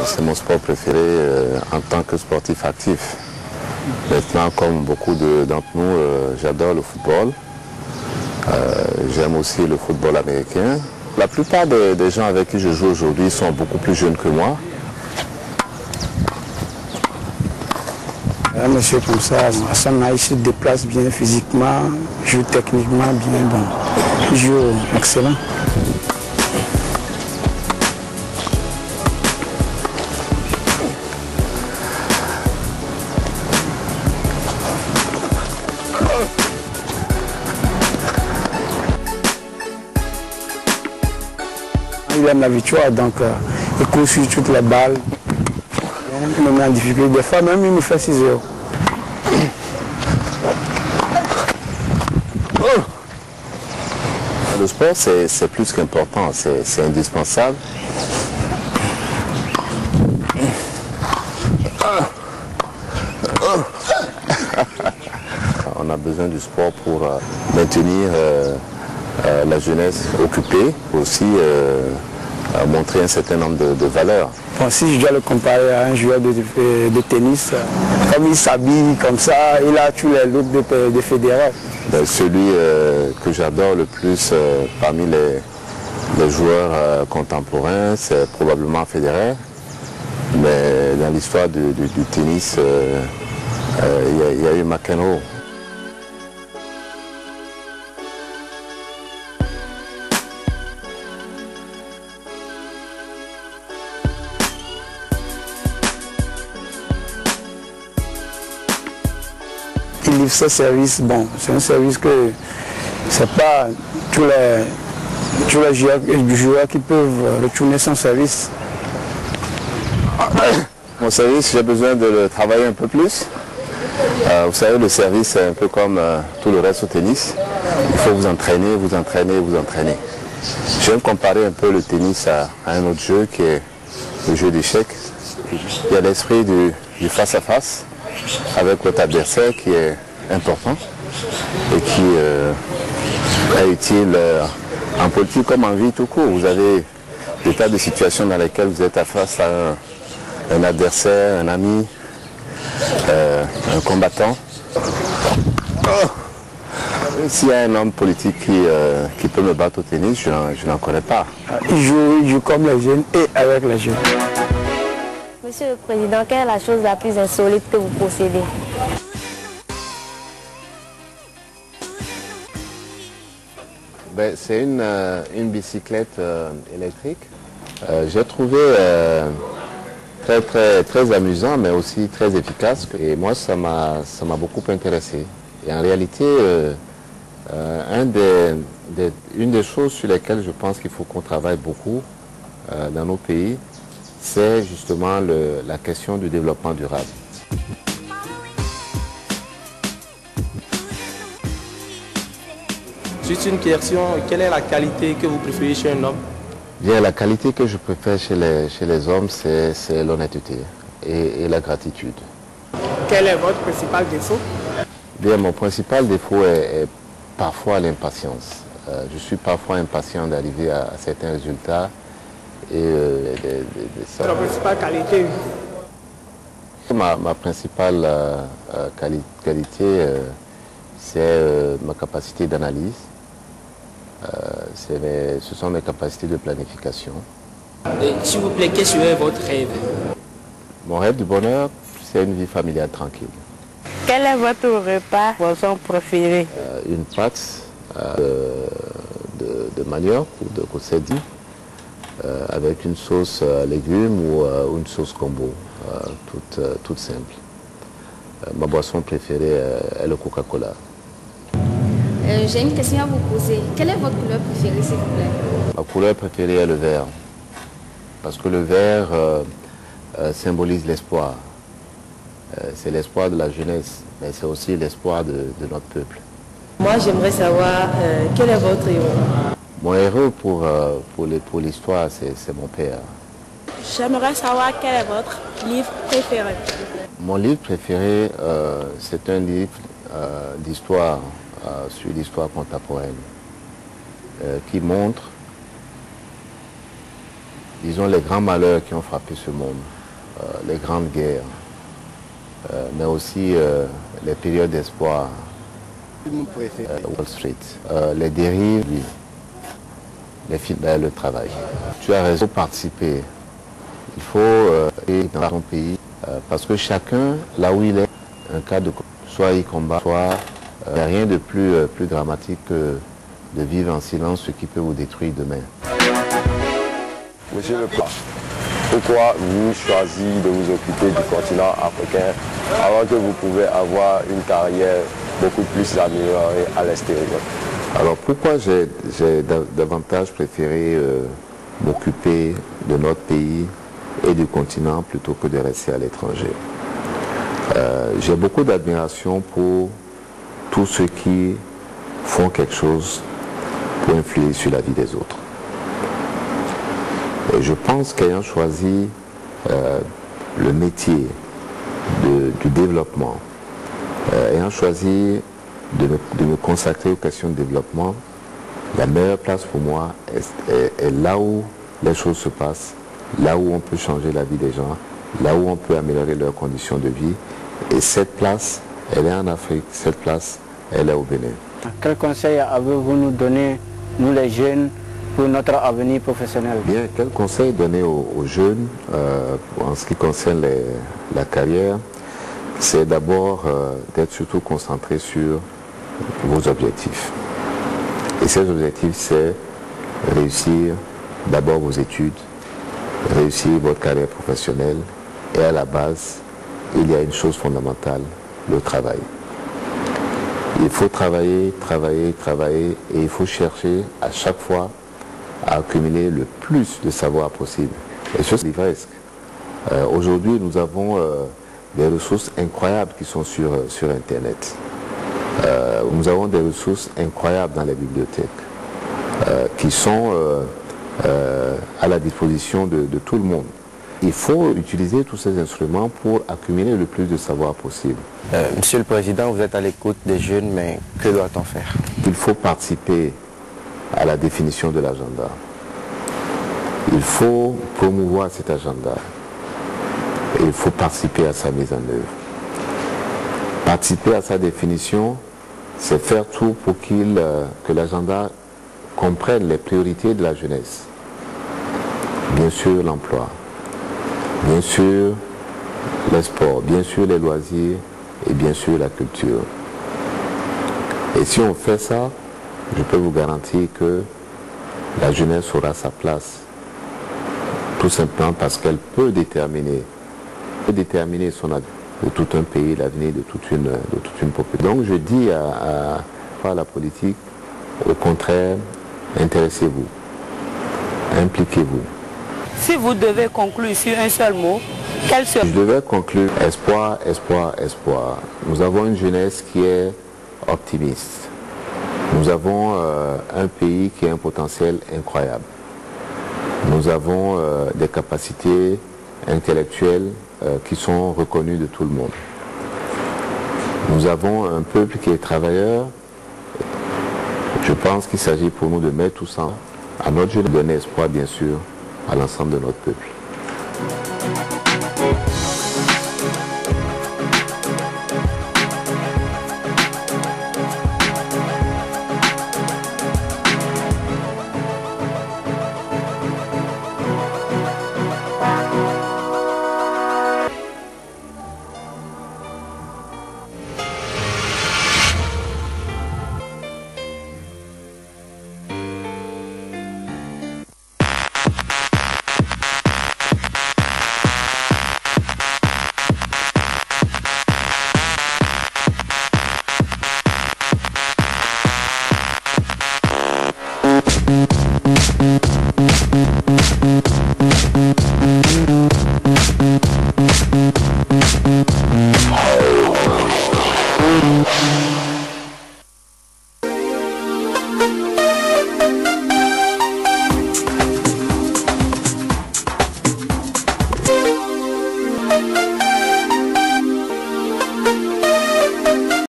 c'est mon sport préféré en tant que sportif actif. Maintenant, comme beaucoup d'entre nous, j'adore le football. J'aime aussi le football américain. La plupart des gens avec qui je joue aujourd'hui sont beaucoup plus jeunes que moi. Un monsieur comme ça, Hassan il se déplace bien physiquement, joue techniquement bien, bon, il joue excellent. Il aime la victoire, donc il court sur toutes les balles. Il me met en difficulté. Des fois même il me fait 6 heures. Le sport c'est plus qu'important, c'est indispensable. On a besoin du sport pour maintenir la jeunesse occupée, aussi montrer un certain nombre de valeurs. Bon, si je dois le comparer à un joueur de tennis, comme il s'habille comme ça, il a tous les looks de Federer. Celui que j'adore le plus parmi les joueurs contemporains, c'est probablement Federer. Mais dans l'histoire du tennis, il y a eu McEnroe. Il livre ce service, bon, c'est un service que c'est pas tous les joueurs qui peuvent retourner son service. Mon service, j'ai besoin de le travailler un peu plus. Vous savez, le service, c'est un peu comme tout le reste au tennis. Il faut vous entraîner, vous entraîner, vous entraîner. J'aime comparer un peu le tennis à un autre jeu qui est le jeu d'échecs. Il y a l'esprit du face-à-face avec votre adversaire qui est important et qui est utile en politique comme en vie tout court. Vous avez des tas de situations dans lesquelles vous êtes face à un adversaire, un ami, un combattant. S'il y a un homme politique qui peut me battre au tennis, je n'en connais pas. Il joue comme les jeunes et avec les jeunes. Monsieur le Président, quelle est la chose la plus insolite que vous possédez? C'est une bicyclette électrique. J'ai trouvé très amusant, mais aussi très efficace. Et moi, ça m'a beaucoup intéressé. Et en réalité, une des choses sur lesquelles je pense qu'il faut qu'on travaille beaucoup dans nos pays, c'est justement la question du développement durable. Juste une question, quelle est la qualité que vous préférez chez un homme? Bien, la qualité que je préfère chez les hommes, c'est l'honnêteté et la gratitude. Quel est votre principal défaut? Bien, mon principal défaut est parfois l'impatience. Je suis parfois impatient d'arriver à certains résultats. C'est la principale qualité? Ma principale qualité, c'est ma capacité d'analyse. Ce sont mes capacités de planification. S'il vous plaît, quel serait votre rêve? Mon rêve du bonheur, c'est une vie familiale tranquille. Quel est votre repas, poisson préféré? Une pâte de manioc ou de cossedi avec une sauce légumes ou une sauce combo, toute simple. Ma boisson préférée est le Coca-Cola. J'ai une question à vous poser. Quelle est votre couleur préférée, s'il vous plaît? Ma couleur préférée est le vert. Parce que le vert symbolise l'espoir. C'est l'espoir de la jeunesse, mais c'est aussi l'espoir de notre peuple. Moi, j'aimerais savoir quel est votre héros? Mon héros pour l'histoire, c'est mon père. J'aimerais savoir quel est votre livre préféré. Mon livre préféré, c'est un livre d'histoire sur l'histoire contemporaine qui montre disons, les grands malheurs qui ont frappé ce monde, les grandes guerres, mais aussi les périodes d'espoir, Wall Street, les dérives, le travail. Tu as raison de participer. Il faut aller dans ton pays parce que chacun, là où il est, un cas de soit il combat, soit il n'y a rien de plus dramatique que de vivre en silence ce qui peut vous détruire demain. Monsieur le Président, pourquoi vous choisissez de vous occuper du continent africain alors que vous pouvez avoir une carrière beaucoup plus améliorée à l'extérieur? Alors pourquoi j'ai davantage préféré m'occuper de notre pays et du continent plutôt que de rester à l'étranger? J'ai beaucoup d'admiration pour tous ceux qui font quelque chose pour influer sur la vie des autres. Et je pense qu'ayant choisi le métier du développement, ayant choisi de me consacrer aux questions de développement, la meilleure place pour moi est là où les choses se passent, là où on peut changer la vie des gens, là où on peut améliorer leurs conditions de vie. Et cette place, elle est en Afrique, cette place, elle est au Bénin. Quel conseil avez-vous nous donné, nous les jeunes, pour notre avenir professionnel? Bien, quel conseil donner aux jeunes en ce qui concerne la carrière? C'est d'abord d'être surtout concentré sur vos objectifs. Et ces objectifs, c'est réussir d'abord vos études, réussir votre carrière professionnelle, et à la base, il y a une chose fondamentale, le travail. Il faut travailler, travailler, travailler, et il faut chercher à chaque fois à accumuler le plus de savoir possible. Et ce, c'est livresque. Aujourd'hui, nous avons des ressources incroyables qui sont sur Internet. Nous avons des ressources incroyables dans les bibliothèques qui sont à la disposition de tout le monde. Il faut utiliser tous ces instruments pour accumuler le plus de savoir possible. Monsieur le Président, vous êtes à l'écoute des jeunes, mais que doit-on faire? Il faut participer à la définition de l'agenda. Il faut promouvoir cet agenda. Et il faut participer à sa mise en œuvre. Participer à sa définition, c'est faire tout pour que l'agenda comprenne les priorités de la jeunesse. Bien sûr l'emploi, bien sûr les sports, bien sûr les loisirs et bien sûr la culture. Et si on fait ça, je peux vous garantir que la jeunesse aura sa place. Tout simplement parce qu'elle peut déterminer son avenir de tout un pays, l'avenir de toute une population. Donc je dis à la politique, au contraire, intéressez-vous, impliquez-vous. Si vous devez conclure sur un seul mot, quel serait... Je devais conclure espoir, espoir, espoir. Nous avons une jeunesse qui est optimiste. Nous avons un pays qui a un potentiel incroyable. Nous avons des capacités intellectuelles qui sont reconnues de tout le monde. Nous avons un peuple qui est travailleur. Je pense qu'il s'agit pour nous de mettre tout ça à notre jeunesse, donner espoir bien sûr à l'ensemble de notre peuple.